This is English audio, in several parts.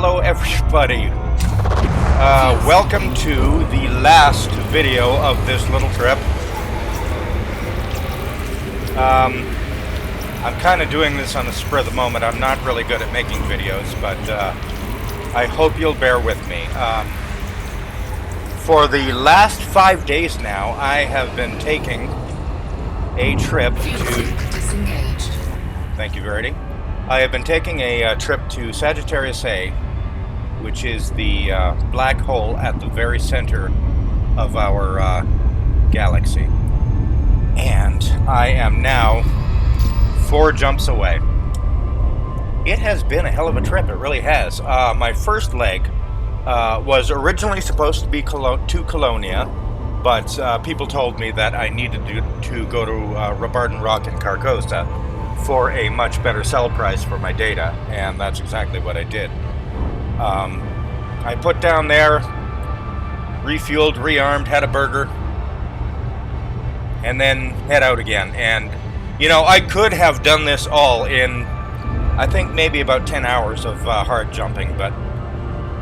hello everybody. Welcome to the last video of this little trip. I'm kind of doing this on the spur of the moment. I'm not really good at making videos, but I hope you'll bear with me. For the last 5 days now, I have been taking a trip to... Thank you, Verity. I have been taking a trip to Sagittarius A, which is the black hole at the very center of our galaxy. And I am now 4 jumps away. It has been a hell of a trip, it really has. My first leg was originally supposed to be to Colonia, but people told me that I needed to go to Rabarden Rock in Carcosa for a much better sell price for my data, and that's exactly what I did. I put down there, refueled, rearmed, had a burger, and then head out again. And, you know, I could have done this all in, I think, maybe about 10 hours of hard jumping, but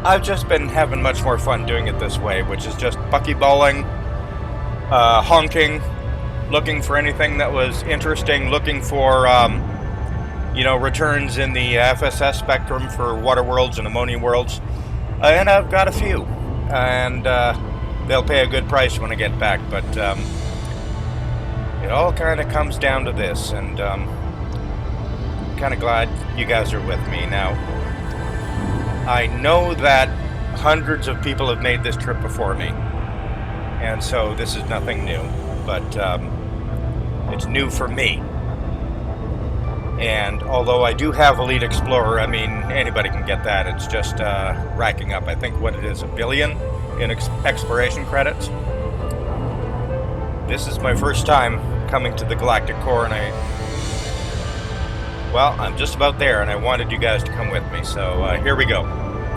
I've just been having much more fun doing it this way, which is just buckyballing, honking, looking for anything that was interesting, looking for, you know, returns in the FSS spectrum for water worlds and ammonia worlds. And I've got a few. And they'll pay a good price when I get back. But it all kind of comes down to this. And I'm kind of glad you guys are with me now. I know that hundreds of people have made this trip before me. And so this is nothing new. But it's new for me. And although I do have Elite Explorer, I mean, anybody can get that. It's just racking up, I think, what it is, 1 billion in exploration credits. This is my first time coming to the Galactic Core, and I'm just about there, and I wanted you guys to come with me. So here we go.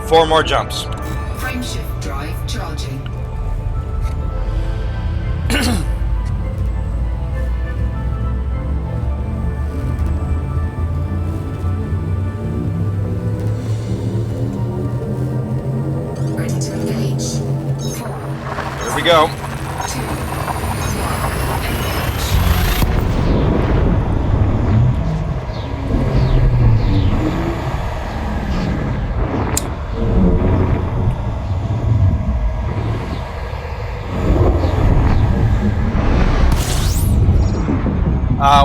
4 more jumps. Frameshift drive charging. Here we go.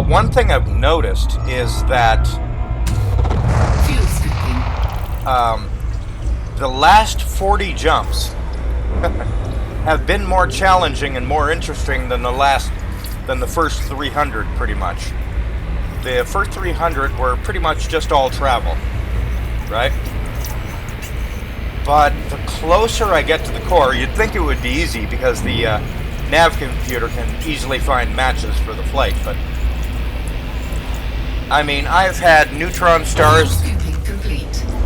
One thing I've noticed is that the last 40 jumps have been more challenging and more interesting than the first 300, pretty much. The first 300 were pretty much just all travel, right? But the closer I get to the core, you'd think it would be easy because the nav computer can easily find matches for the flight, but I mean, I've had neutron stars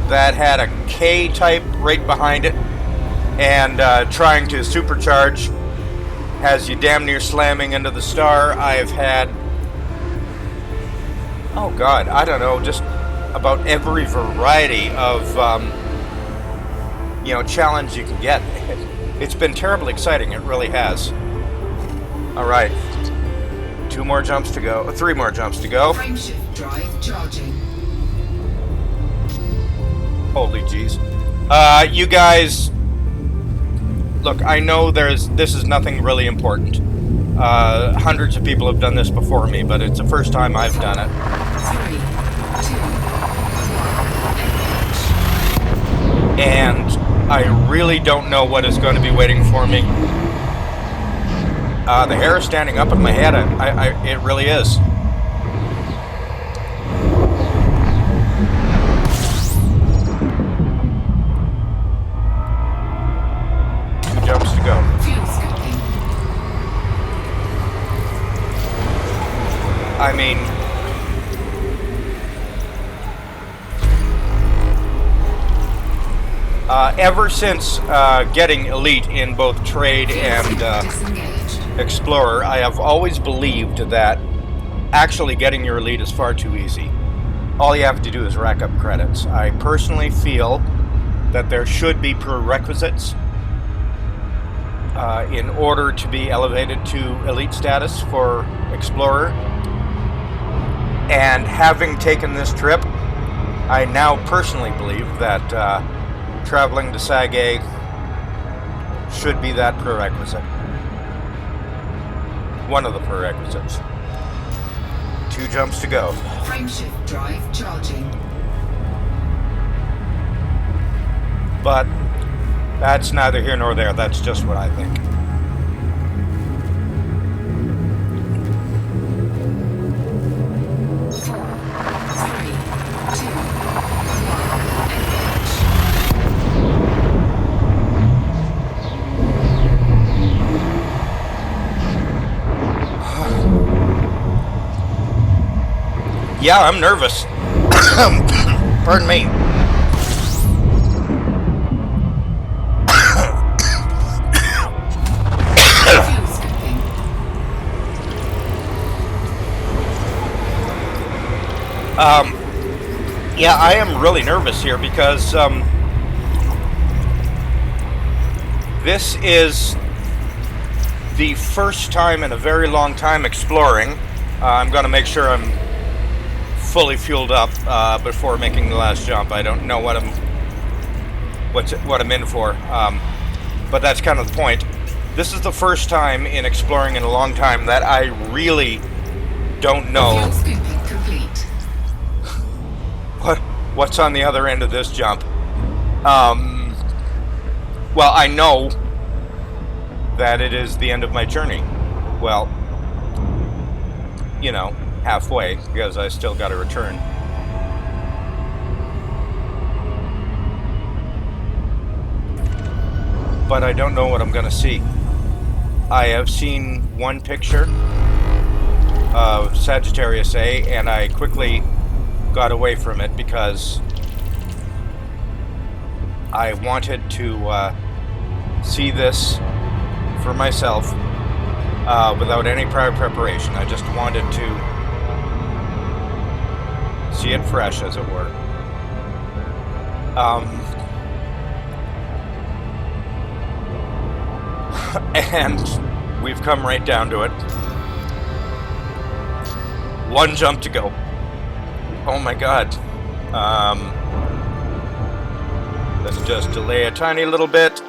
that had a K-type right behind it, and trying to supercharge has you damn near slamming into the star. I've had, oh god, I don't know, just about every variety of, you know, challenge you can get. It's been terribly exciting, it really has. Alright, 2 more jumps to go, 3 more jumps to go. Frameshift drive charging. Holy jeez. You guys, look, I know this is nothing really important. Hundreds of people have done this before me, but it's the first time I've done it. 3, 2, and I really don't know what is going to be waiting for me. The hair is standing up in my head. It really is. Jumps to go. I mean, ever since getting Elite in both Trade and Explorer, I have always believed that actually getting your Elite is far too easy. All you have to do is rack up credits. I personally feel that there should be prerequisites in order to be elevated to elite status for Explorer. And having taken this trip, I now personally believe that traveling to Sag A should be that prerequisite. One of the prerequisites. 2 jumps to go. Frameshift drive charging. But that's neither here nor there. That's just what I think. Yeah, I'm nervous. Pardon me. Yeah, I am really nervous here because this is the first time in a very long time exploring. I'm going to make sure I'm fully fueled up before making the last jump. I don't know what I'm in for, but that's kind of the point. This is the first time in exploring in a long time that I really don't know what's on the other end of this jump. Well, I know that it is the end of my journey. Well, you know, halfway, because I still got to return. But I don't know what I'm going to see. I have seen one picture of Sagittarius A, and I quickly got away from it because I wanted to see this for myself without any prior preparation. I just wanted to see it fresh, as it were. And we've come right down to it. 1 jump to go. Oh my god. Let's just delay a tiny little bit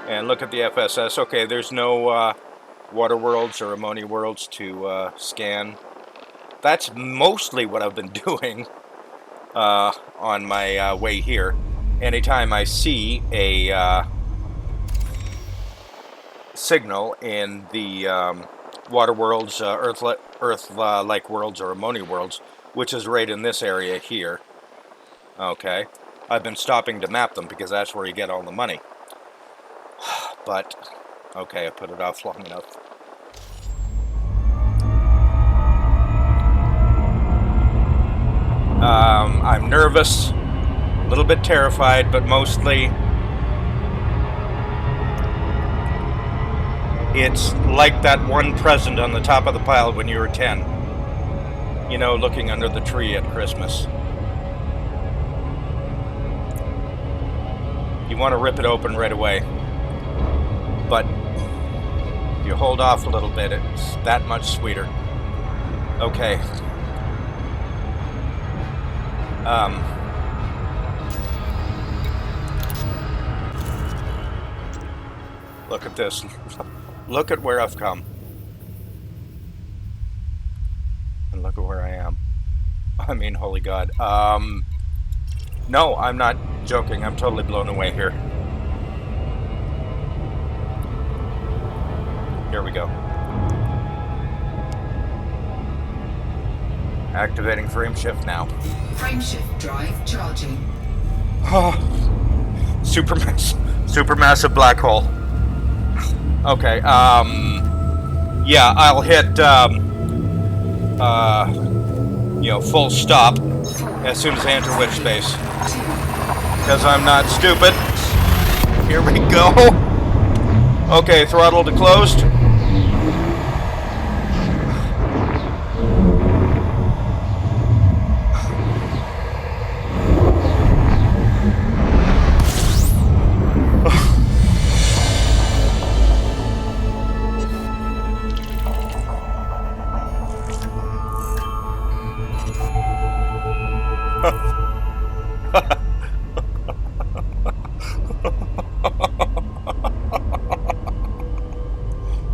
and look at the FSS. Okay, there's no water worlds or ammonia worlds to scan. That's mostly what I've been doing on my way here. Anytime I see a signal in the water worlds, Earth-like worlds or ammonia worlds, which is right in this area here. Okay, I've been stopping to map them because that's where you get all the money. But, okay, I put it off long enough. I'm nervous, a little bit terrified, but mostly it's like that one present on the top of the pile when you were 10. You know, looking under the tree at Christmas. You want to rip it open right away. But if you hold off a little bit, it's that much sweeter. Okay. Look at this. Look at where I've come. And look at where I am. I mean, holy God. No, I'm not joking. I'm totally blown away here. Here we go. Activating frame shift now. Frame shift drive charging. Oh, supermassive black hole. Okay, yeah, I'll hit, you know, full stop as soon as I enter whip space. Because I'm not stupid. Here we go. Okay, throttle to closed.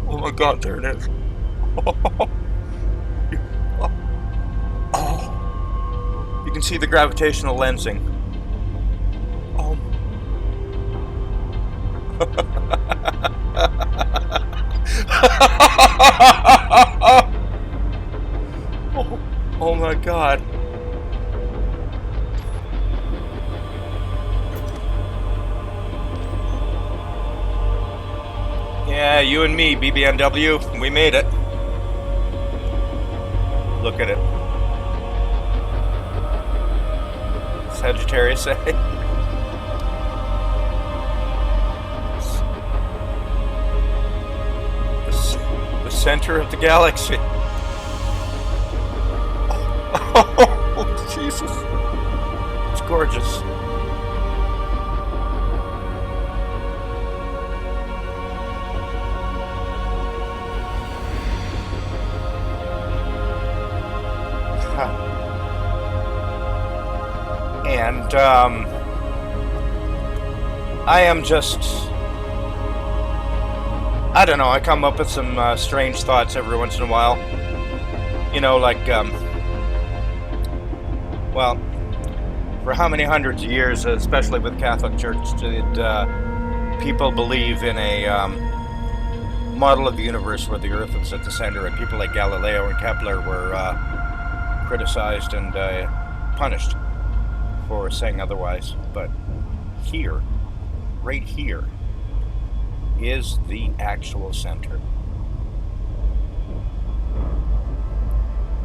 Oh my God, there it is. Oh, you can see the gravitational lensing. Oh. Oh, oh my God. Yeah, you and me, BBNW, we made it. Look at it. Sagittarius A. The center of the galaxy. Oh, Jesus. It's gorgeous. And I am just, I don't know, I come up with some strange thoughts every once in a while. You know, like, well, for how many hundreds of years, especially with Catholic Church, did people believe in a model of the universe where the Earth was at the center, and people like Galileo and Kepler were criticized and punished for saying otherwise? But here, right here, is the actual center.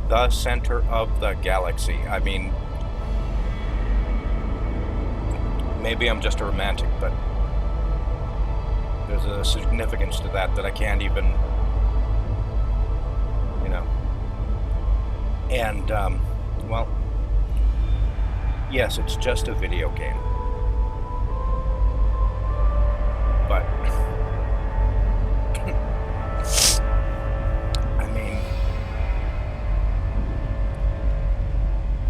The center of the galaxy. I mean, maybe I'm just a romantic, but there's a significance to that I can't even, you know. And, well, yes, it's just a video game. But, I mean,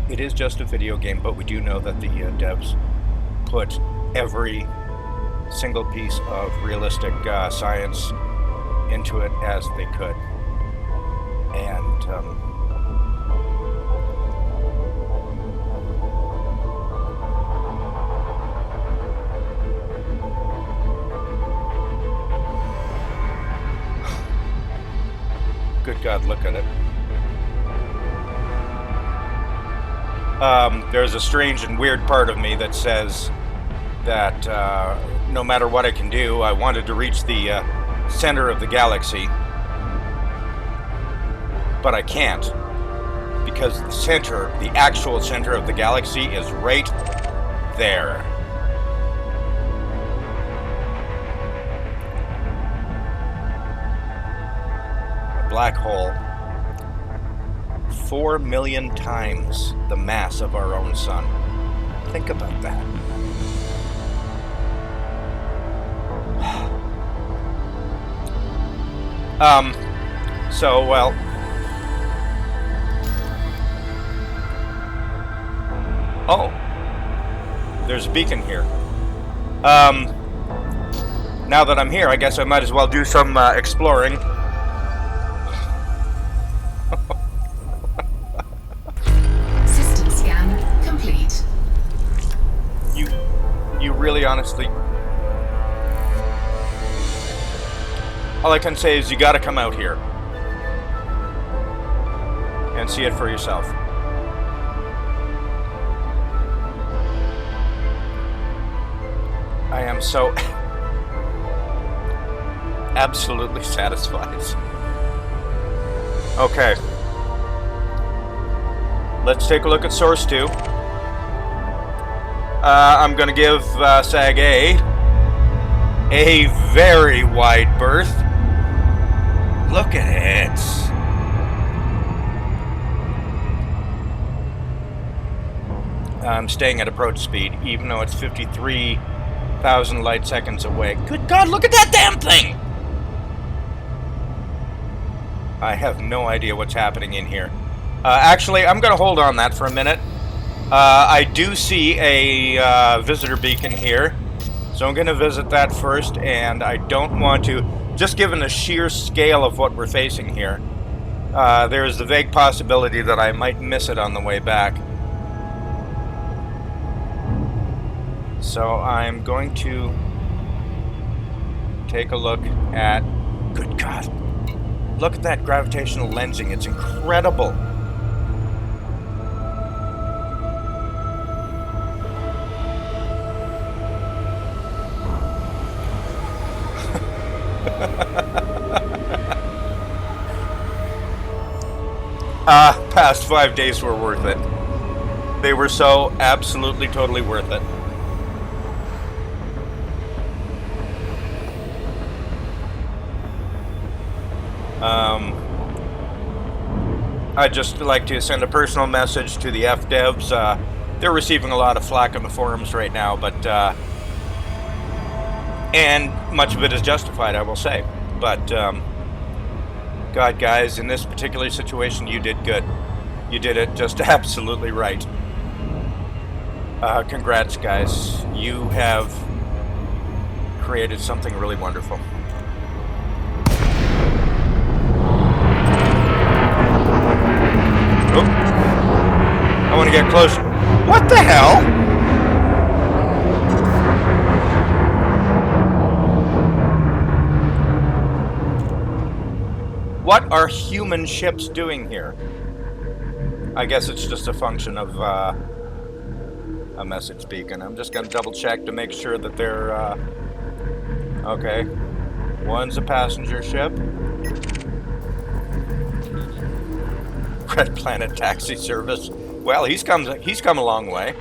it is just a video game, but we do know that the devs put every single piece of realistic science into it as they could. And, good God, look at it. There's a strange and weird part of me that says that no matter what I can do, I wanted to reach the center of the galaxy, but I can't, because the center, the actual center of the galaxy is right there. Black hole 4 million times the mass of our own sun. Think about that. So, well, oh, there's a beacon here. Now that I'm here, I guess I might as well do some exploring. System scan complete. You really honestly, all I can say is you gotta come out here and see it for yourself. I am so absolutely satisfied. Okay. Let's take a look at source 2. I'm going to give Sag a very wide berth. Look at it. I'm staying at approach speed, even though it's 53,000 light seconds away. Good God, look at that damn thing! I have no idea what's happening in here. Actually, I'm going to hold on that for a minute. I do see a visitor beacon here, So I'm going to visit that first, and I don't want to, just given the sheer scale of what we're facing here, there's the vague possibility that I might miss it on the way back. So I'm going to take a look at, good God, look at that gravitational lensing, it's incredible. Past 5 days were worth it. They were so absolutely totally worth it. I'd just like to send a personal message to the Fdevs. They're receiving a lot of flack on the forums right now, but and much of it is justified, I will say. But God, guys, in this particular situation, you did good. You did it just absolutely right. Congrats, guys. You have created something really wonderful. Oh, I want to get closer. What the hell? What are human ships doing here? I guess it's just a function of a message beacon. I'm just going to double check to make sure that they're okay. One's a passenger ship. Red Planet Taxi Service. Well, he's come a long way.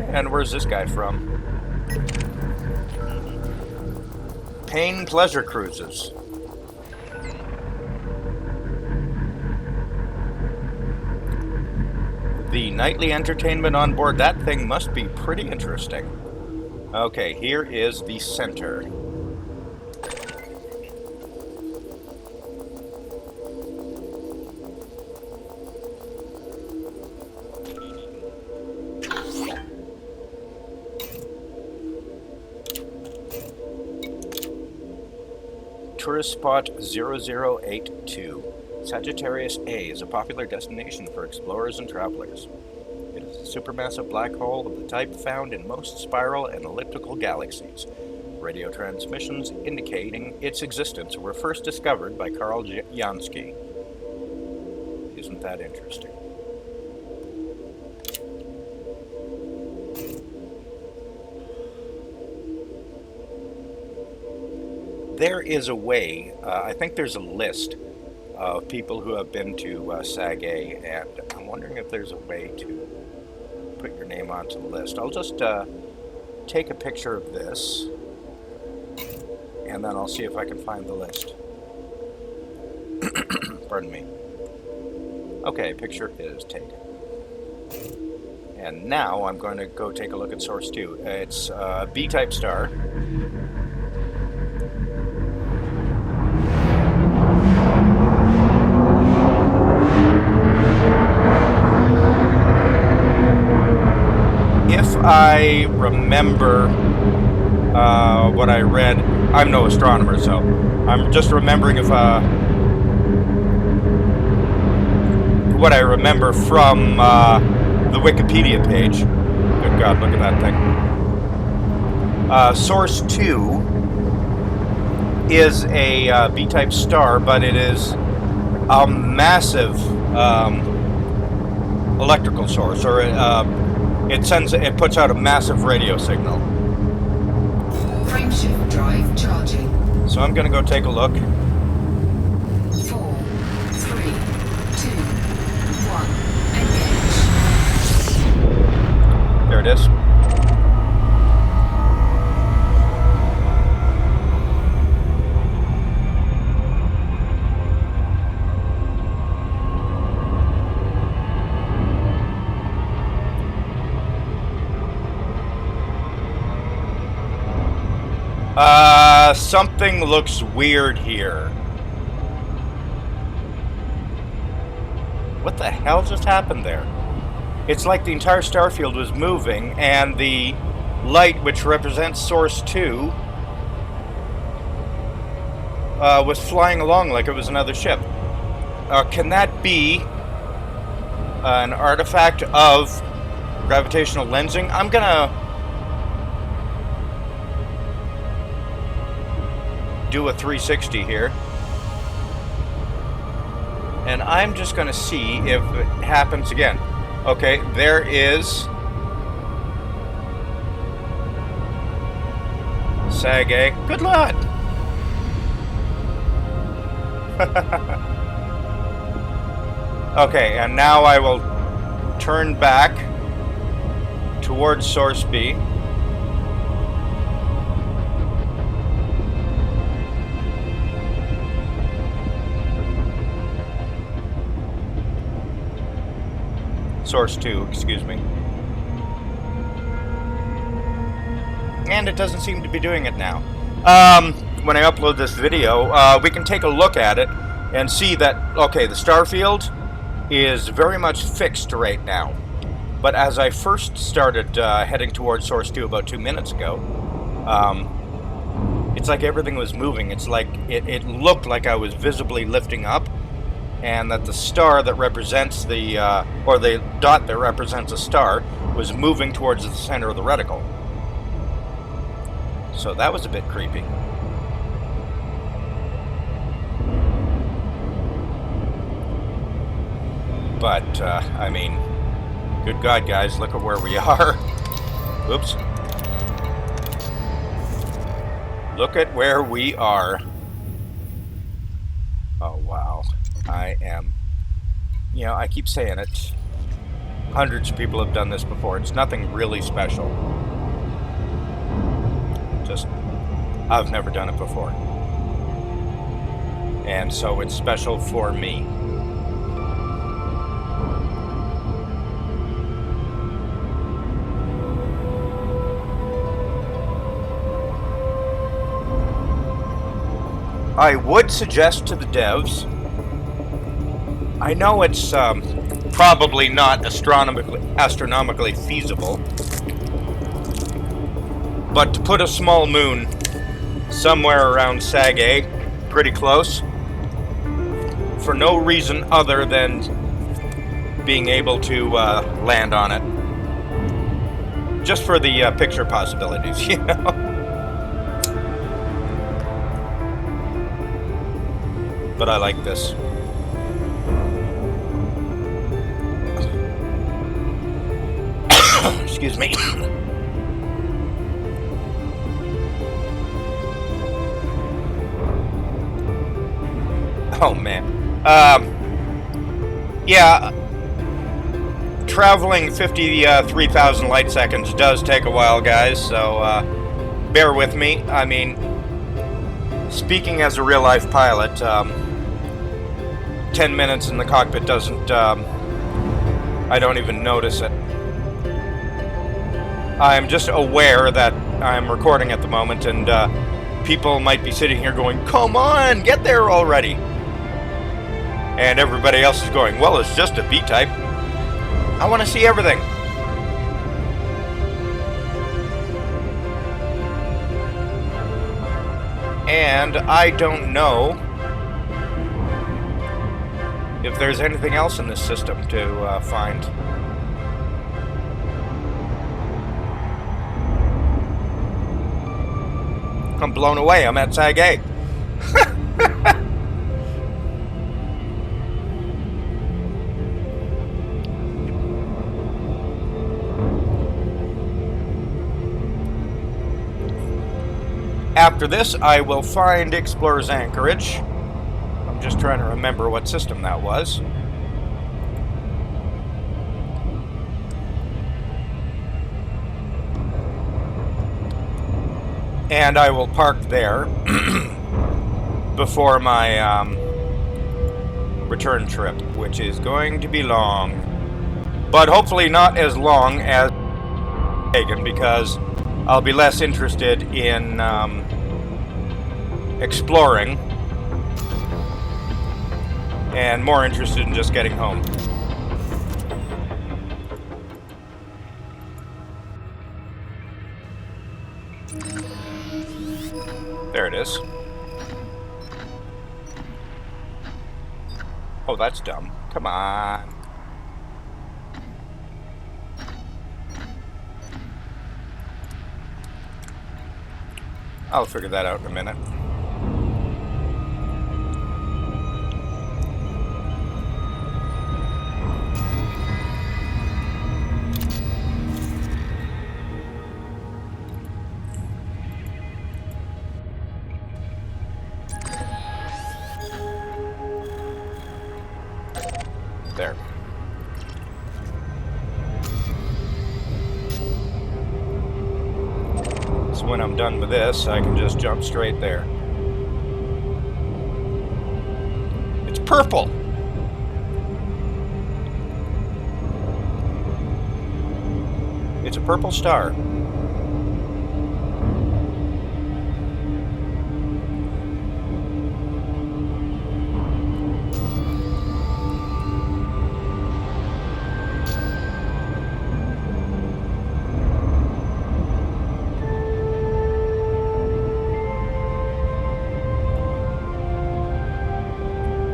And where's this guy from? Pain Pleasure Cruises. The nightly entertainment on board that thing must be pretty interesting. Okay, here is the center. Tourist spot 0082. Sagittarius A is a popular destination for explorers and travelers. It is a supermassive black hole of the type found in most spiral and elliptical galaxies. Radio transmissions indicating its existence were first discovered by Carl Jansky. Isn't that interesting? There is a way, I think there's a list of people who have been to Sag A, and I'm wondering if there's a way to put your name onto the list. I'll just take a picture of this, and then I'll see if I can find the list. Pardon me. Okay, picture is taken. And now I'm going to go take a look at source 2. It's B-type star. If I remember what I read, I'm no astronomer, so I'm just remembering if what I remember from the Wikipedia page. Good God, look at that thing. Source 2 is a B-type star, but it is a massive electrical source, or it puts out a massive radio signal. Frameshift drive charging. So I'm going to go take a look. 4, 3, 2, 1, engage. There it is. Something looks weird here. What the hell just happened there? It's like the entire starfield was moving, and the light, which represents Source 2, was flying along like it was another ship. Can that be an artifact of gravitational lensing? I'm gonna do a 360 here, and I'm just gonna see if it happens again. Okay, there is Sag A. Good lord! Okay, and now I will turn back towards Source B. Source 2, excuse me. And it doesn't seem to be doing it now. When I upload this video, we can take a look at it and see that, okay, the starfield is very much fixed right now. But as I first started heading towards Source 2 about 2 minutes ago, it's like everything was moving. It's like it looked like I was visibly lifting up, and that the star that represents the, or the dot that represents a star, was moving towards the center of the reticle. So that was a bit creepy. But, I mean, good God, guys, look at where we are. Oops. Look at where we are. Oh, wow. I am, you know, I keep saying it. Hundreds of people have done this before. It's nothing really special. Just, I've never done it before. And so it's special for me. I would suggest to the devs, I know it's probably not astronomically feasible, but to put a small moon somewhere around Sag A, pretty close, for no reason other than being able to land on it. Just for the picture possibilities, you know? But I like this. Excuse me. Oh man. Yeah. Traveling 53,000 light seconds does take a while, guys, so bear with me. I mean, speaking as a real-life pilot, 10 minutes in the cockpit doesn't, I don't even notice it. I'm just aware that I'm recording at the moment, and people might be sitting here going, come on, get there already. And everybody else is going, well, it's just a B-type. I want to see everything. And I don't know if there's anything else in this system to find. I'm blown away. I'm at Sag A. After this, I will find Explorer's Anchorage. I'm just trying to remember what system that was. And I will park there before my return trip, which is going to be long. But hopefully not as long as taken, because I'll be less interested in exploring and more interested in just getting home. There it is. Oh, that's dumb. Come on. I'll figure that out in a minute. There. So when I'm done with this, I can just jump straight there. It's purple! It's a purple star.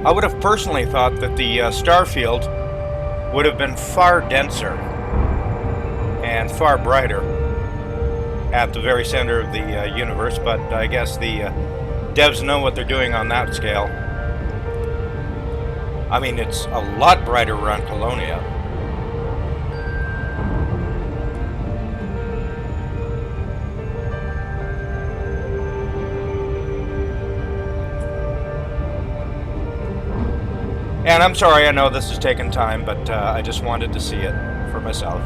I would have personally thought that the star field would have been far denser and far brighter at the very center of the universe, but I guess the devs know what they're doing on that scale. I mean, it's a lot brighter around Colonia. And I'm sorry, I know this has taken time, but I just wanted to see it for myself.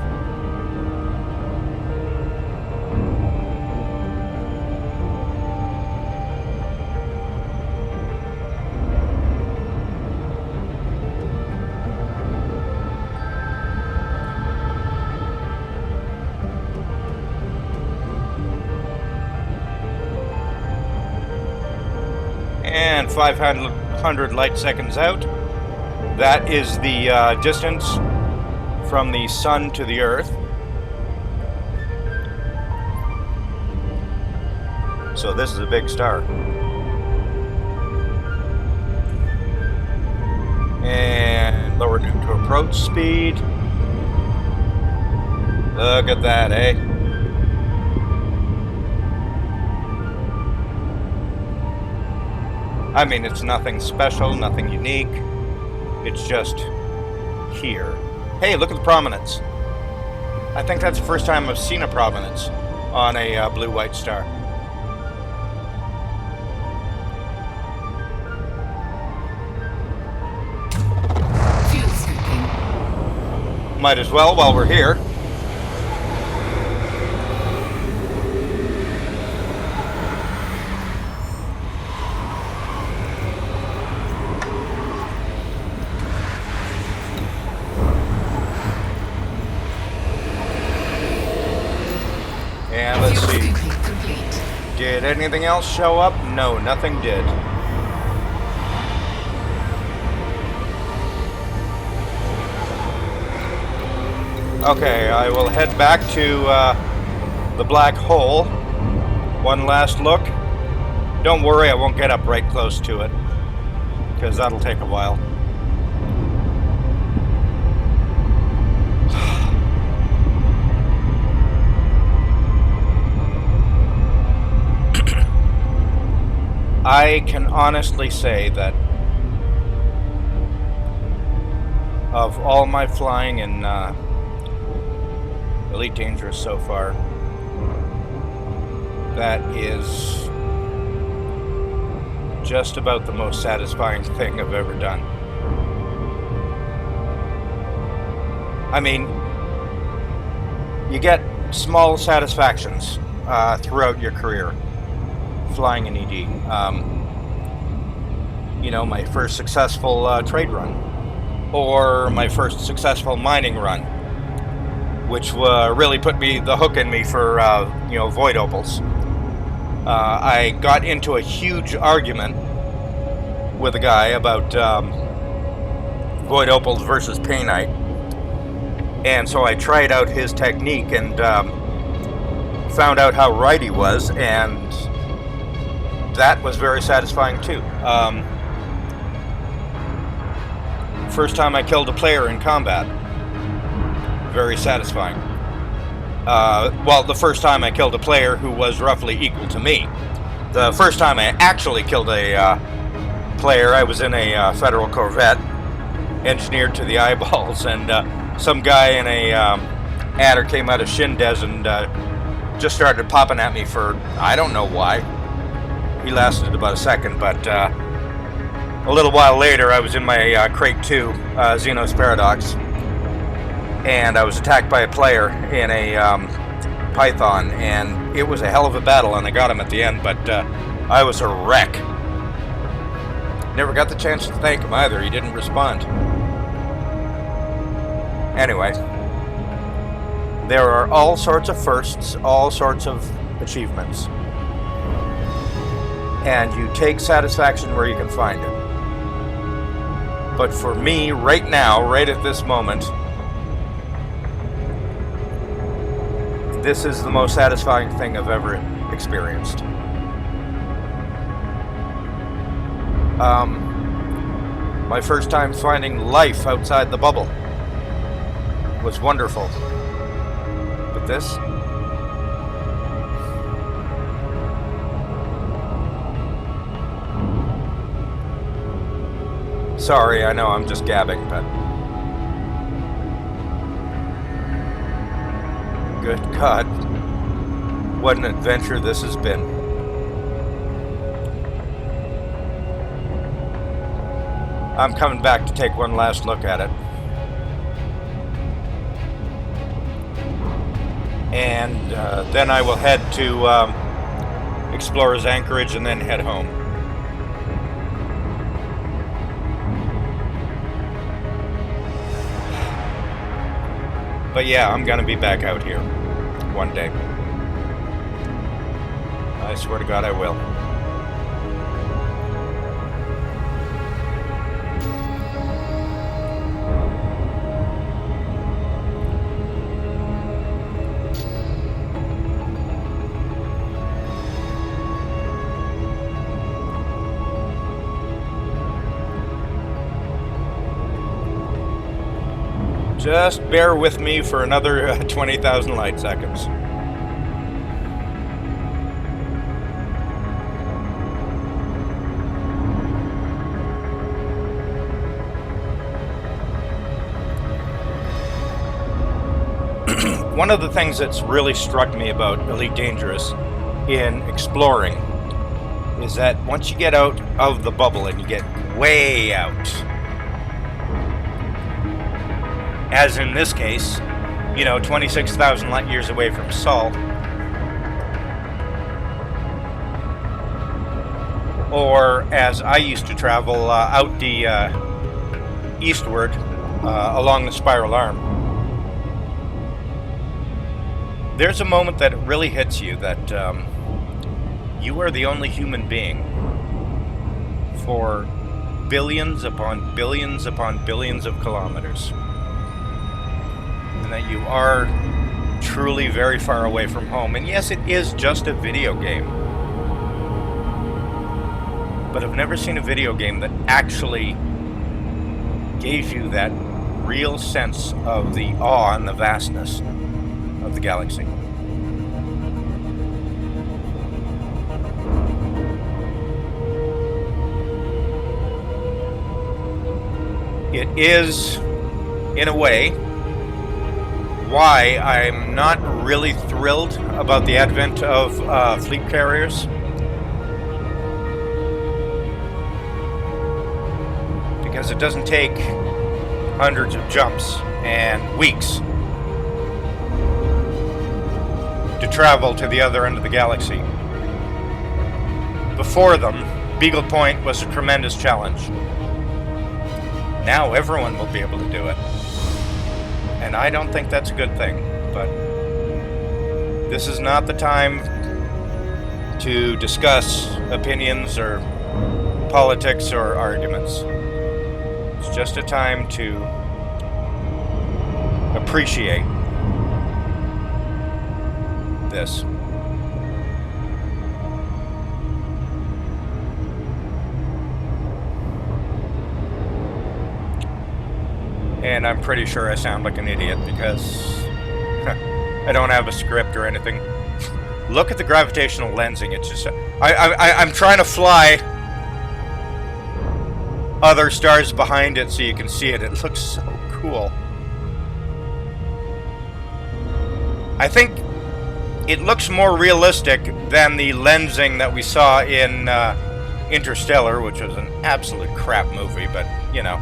And 500 light seconds out. That is the distance from the sun to the earth. So this is a big star. And lower to approach speed. Look at that, eh? I mean, it's nothing special, nothing unique. It's just here. Hey, look at the prominence. I think that's the first time I've seen a prominence on a blue-white star. Fuel scooping. Might as well while we're here. And let's Fuel see. scooping complete. Did anything else show up? No, nothing did. Okay, I will head back to the black hole. One last look. Don't worry, I won't get up right close to it, because that'll take a while. I can honestly say that of all my flying in Elite Dangerous so far, that is just about the most satisfying thing I've ever done. I mean, you get small satisfactions throughout your career flying in ED. You know, my first successful trade run, or my first successful mining run, which really put the hook in me for you know, void opals. I got into a huge argument with a guy about void opals versus painite, and so I tried out his technique, and found out how right he was, and that was very satisfying too. First time I killed a player in combat, very satisfying. Well, the first time I killed a player who was roughly equal to me. The first time I actually killed a player, I was in a federal Corvette, engineered to the eyeballs, and some guy in a adder came out of Shindes and just started popping at me for, I don't know why. He lasted about a second, but a little while later I was in my Crate 2, Xenos Paradox, and I was attacked by a player in a Python, and it was a hell of a battle, and I got him at the end, but I was a wreck. Never got the chance to thank him either. He didn't respond. Anyway, there are all sorts of firsts, all sorts of achievements, and you take satisfaction where you can find it. But for me, right now, right at this moment, this is the most satisfying thing I've ever experienced. My first time finding life outside the bubble was wonderful. But this? Sorry, I know I'm just gabbing, but... Good God, what an adventure this has been. I'm coming back to take one last look at it. And then I will head to Explorer's Anchorage and then head home. But yeah, I'm gonna be back out here one day. I swear to God I will. Just bear with me for another 20,000 light seconds. One of the things that's really struck me about Elite Dangerous in exploring is that once you get out of the bubble and you get way out, as in this case, 26,000 light years away from Sol, or as I used to travel out the eastward along the spiral arm, there's a moment that it really hits you that you are the only human being for billions upon billions upon billions of kilometers. And that you are truly very far away from home. And yes, it is just a video game. But I've never seen a video game that actually gave you that real sense of the awe and the vastness of the galaxy. It is, in a way, why I'm not really thrilled about the advent of fleet carriers. Because it doesn't take hundreds of jumps and weeks to travel to the other end of the galaxy. Before them, Beagle Point was a tremendous challenge. Now everyone will be able to do it. And I don't think that's a good thing, but this is not the time to discuss opinions or politics or arguments. It's just a time to appreciate this. And I'm pretty sure I sound like an idiot because I don't have a script or anything. Look at the gravitational lensing. It's just... I'm trying to fly other stars behind it so you can see it. It looks so cool. I think it looks more realistic than the lensing that we saw in Interstellar, which was an absolute crap movie, but, you know.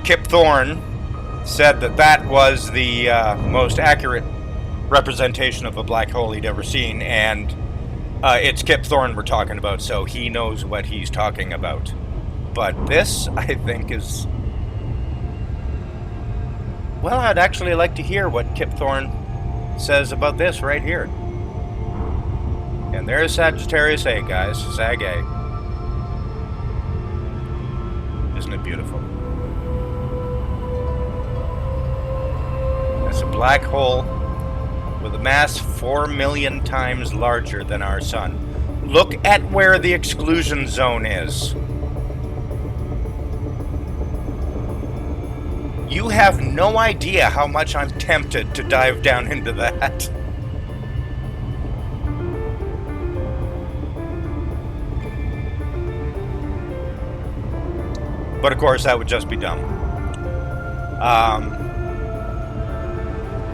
Kip Thorne said that that was the most accurate representation of a black hole he'd ever seen, and it's Kip Thorne we're talking about, so he knows what he's talking about. But this, I think, is... Well, I'd actually like to hear what Kip Thorne says about this right here. And there's Sagittarius A, guys. Sag A. Isn't it beautiful? It's a black hole with a mass 4 million times larger than our sun. Look at where the exclusion zone is. You have no idea how much I'm tempted to dive down into that. But of course, that would just be dumb.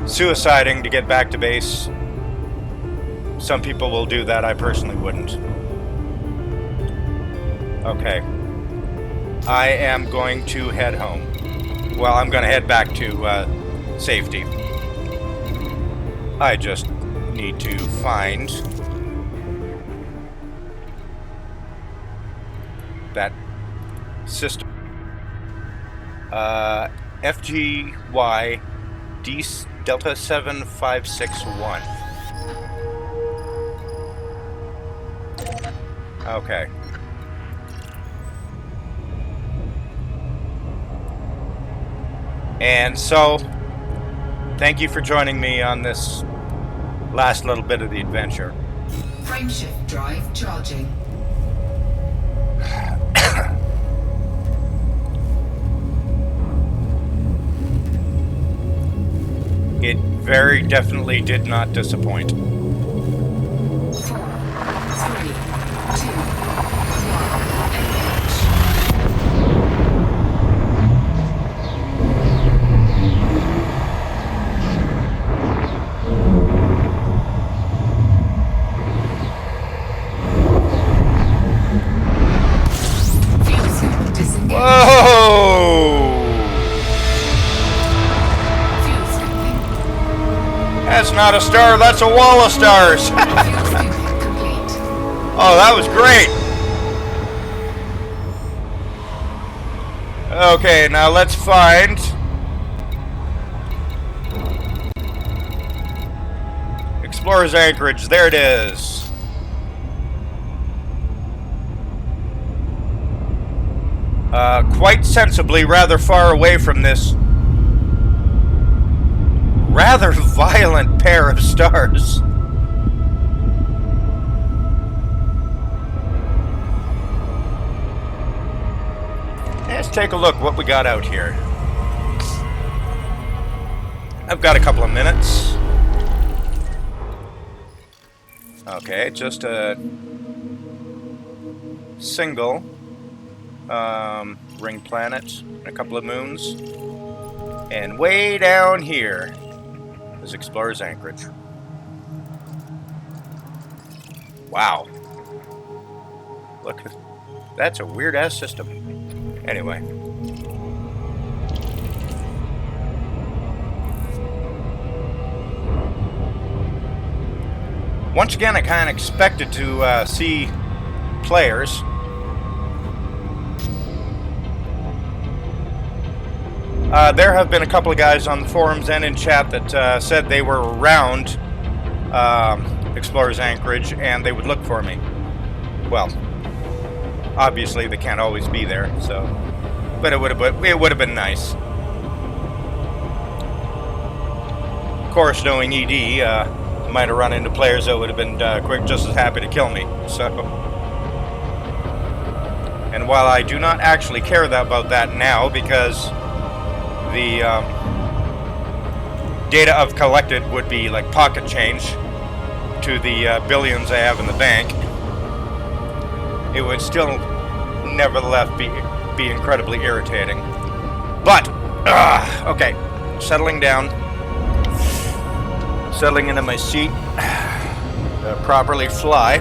Suiciding to get back to base. Some people will do that. I personally wouldn't. Okay. I am going to head home. Well, I'm going to head back to safety. I just need to find that system. FGY Delta 7561. Okay. And so, thank you for joining me on this last little bit of the adventure. Frameshift drive charging. It very definitely did not disappoint. 4, 3, 2, 1. Whoa! That's not a star, that's a wall of stars. Oh, that was great. Okay, now let's find Explorer's Anchorage. There it is. Quite sensibly, rather far away from this rather violent pair of stars. Let's take a look what we got out here. I've got a couple of minutes. Okay, just a single ring planet, a couple of moons, and way down here is Explorer's Anchorage. Wow. Look, that's a weird-ass system. Anyway. Once again, I kind of expected to see players. There have been a couple of guys on the forums and in chat that said they were around Explorer's Anchorage and they would look for me. Well, obviously they can't always be there, so, but it would have been nice. Of course, knowing ED, might have run into players that would have been just as happy to kill me. So, and while I do not actually care about that now, because the data I've collected would be like pocket change to the billions I have in the bank, it would still nevertheless be incredibly irritating. But okay, settling down, settling into my seat, properly fly.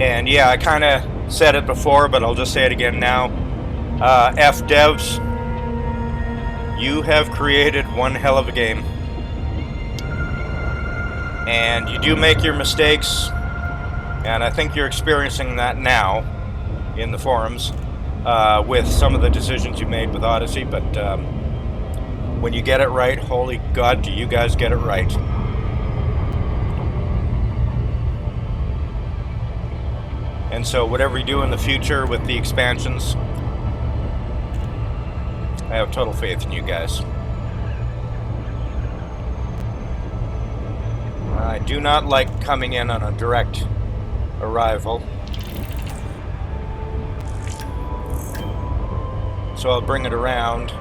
And yeah, I kind of said it before, but I'll just say it again now. Fdevs, you have created one hell of a game. And you do make your mistakes, and I think you're experiencing that now in the forums with some of the decisions you made with Odyssey, but when you get it right, holy God, do you guys get it right. And so whatever you do in the future with the expansions, I have total faith in you guys. I do not like coming in on a direct arrival, so I'll bring it around.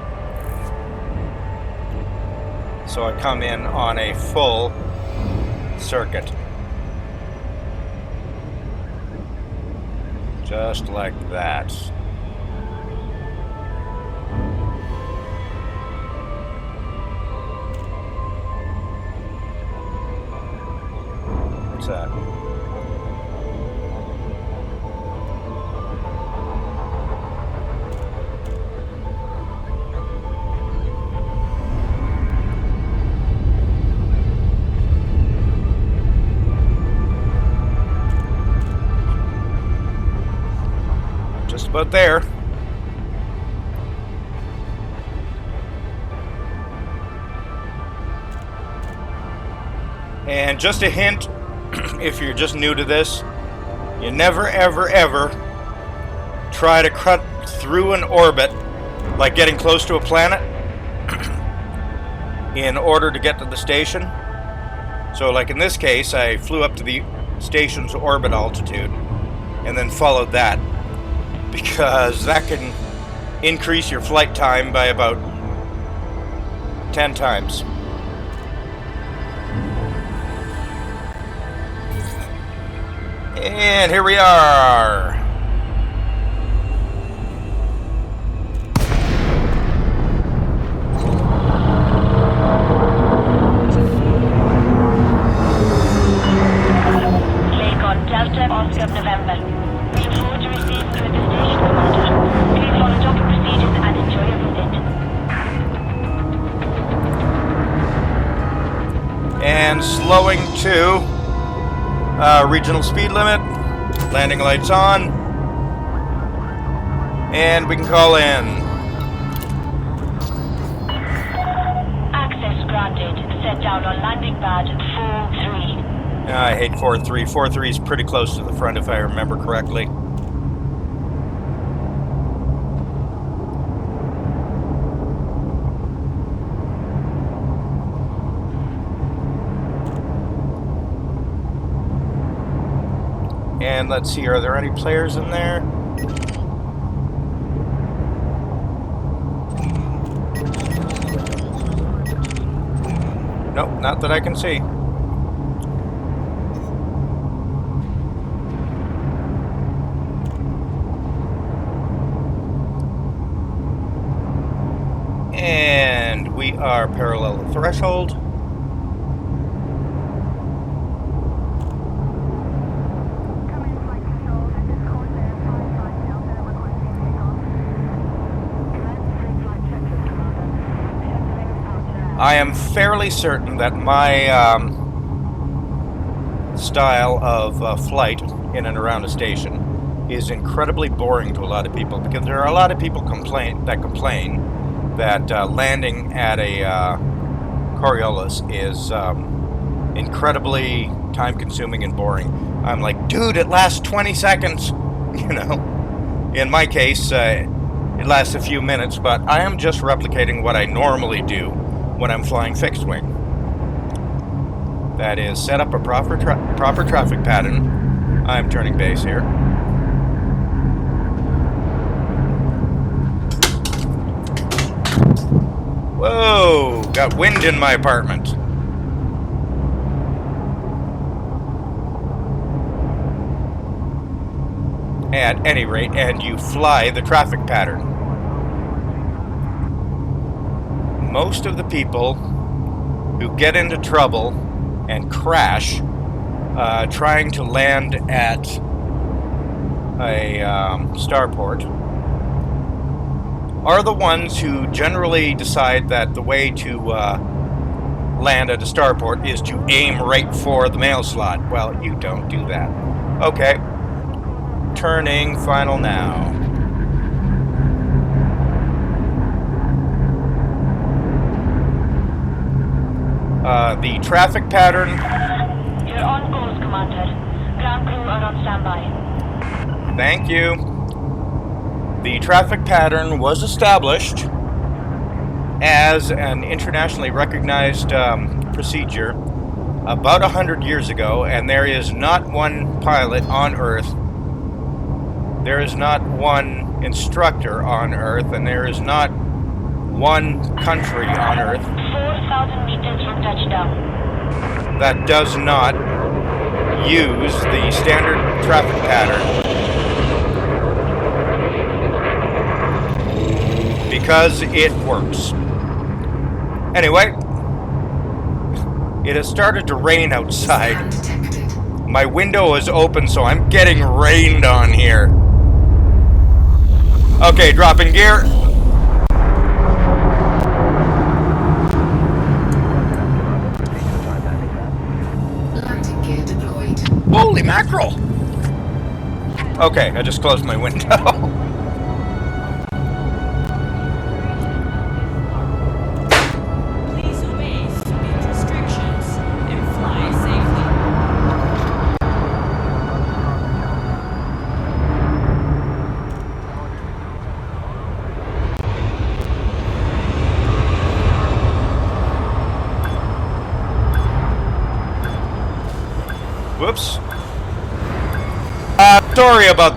So I come in on a full circuit. Just like that. What's that? Just about there. And just a hint, if you're just new to this, you never ever ever try to cut through an orbit, like getting close to a planet, in order to get to the station. So like in this case, I flew up to the station's orbit altitude and then followed that, because that can increase your flight time by about 10 times. And here we are. Lake on Delta Oscar November. We look forward to receiving you at the station, Commander. Please follow docking procedures and enjoy your visit. And slowing to regional speed limit. Landing lights on. And we can call in. Access granted. Set down on landing pad 4-3. I hate 4-3. 4-3 is pretty close to the front if I remember correctly. And let's see, are there any players in there? Nope, not that I can see. And we are parallel the threshold. I am fairly certain that my style of flight in and around a station is incredibly boring to a lot of people, because there are a lot of people complain that landing at a Coriolis is incredibly time-consuming and boring. I'm like, dude, it lasts 20 seconds. You know, in my case, it lasts a few minutes, but I am just replicating what I normally do when I'm flying fixed wing. That is, set up a proper traffic pattern. I'm turning base here. Whoa, got wind in my apartment. At any rate, and you fly the traffic pattern. Most of the people who get into trouble and crash trying to land at a starport are the ones who generally decide that the way to land at a starport is to aim right for the mail slot. Well, you don't do that. Okay. Turning final now. The traffic pattern. You're on course, Commander. Ground crew are on standby. Thank you. The traffic pattern was established as an internationally recognized procedure about 100 years ago, and there is not one pilot on Earth, there is not one instructor on Earth, and there is not one country on Earth 4,000 meters from touchdown. that does not use the standard traffic pattern because it works. Anyway, it has started to rain outside. My window is open, so I'm getting rained on here. Okay, dropping gear. Landing gear deployed. Holy mackerel! Okay, I just closed my window. Please obey speed restrictions and fly safely. Whoops. Sorry about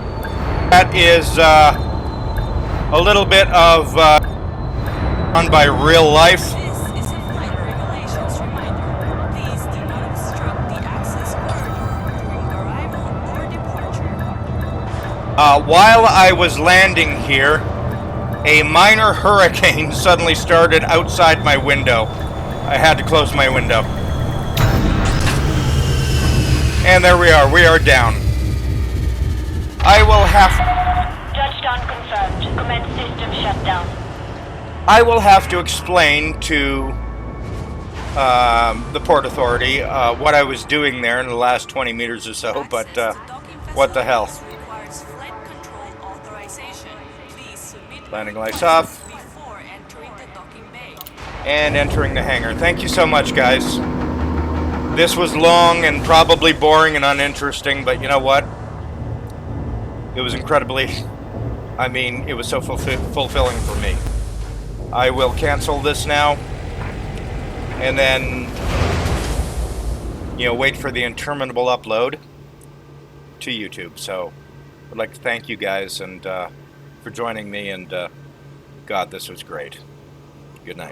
that. Is a little bit of on by real life. This is a flight regulations reminder. Please do not obstruct the access corridor during arrival or departure. While I was landing here, a minor hurricane suddenly started outside my window. I had to close my window. And there we are down. I will have... Touchdown confirmed. Commence system shutdown. I will have to explain to the Port Authority what I was doing there in the last 20 meters or so, but what the hell. Requires flight control authorization. Please submit Landing lights off. before entering the docking bay. And entering the hangar. Thank you so much, guys. This was long and probably boring and uninteresting, but you know what? It was incredibly... I mean, it was so fulfilling for me. I will cancel this now, and then, you know, wait for the interminable upload to YouTube. So, I'd like to thank you guys and for joining me, and God, this was great. Good night.